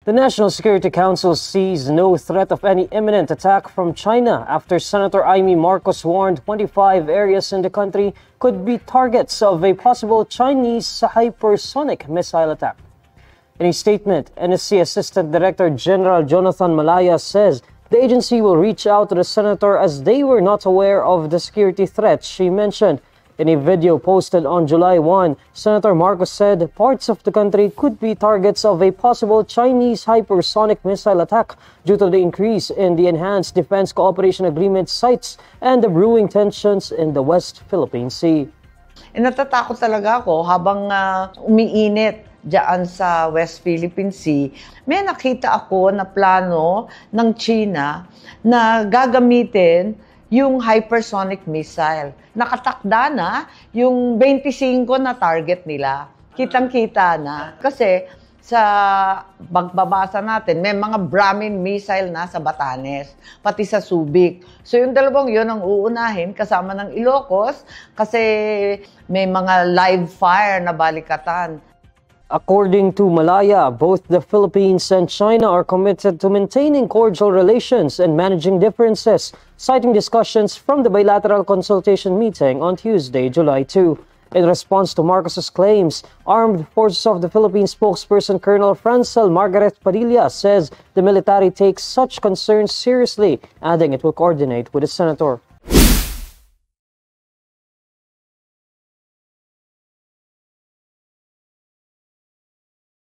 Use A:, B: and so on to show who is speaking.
A: The National Security Council sees no threat of any imminent attack from China after Senator Amy Marcos warned 25 areas in the country could be targets of a possible Chinese hypersonic missile attack. In a statement, NSC Assistant Director General Jonathan Malaya says the agency will reach out to the senator as they were not aware of the security threats she mentioned. In a video posted on July 1, Senator Marcos said parts of the country could be targets of a possible Chinese hypersonic missile attack due to the increase in the Enhanced Defense Cooperation Agreement sites and the brewing tensions in the West Philippine Sea.
B: Natatakot talaga ako habang umiinit diyan sa West Philippine Sea, may nakita ako na plano ng China na gagamitin yung hypersonic missile. Nakatakda na yung 25 na target nila. Kitang-kita na. Kasi sa pagbabasa natin, may mga Brahmin missile na sa Batanes, pati sa Subic. So yung dalawang yun ang uunahin kasama ng Ilocos kasi may mga live fire na balikatan.
A: According to Malaya, both the Philippines and China are committed to maintaining cordial relations and managing differences, citing discussions from the bilateral consultation meeting on Tuesday, July 2. In response to Marcos's claims, Armed Forces of the Philippines spokesperson Colonel Francel Margaret Padilla says the military takes such concerns seriously, adding it will coordinate with the senator.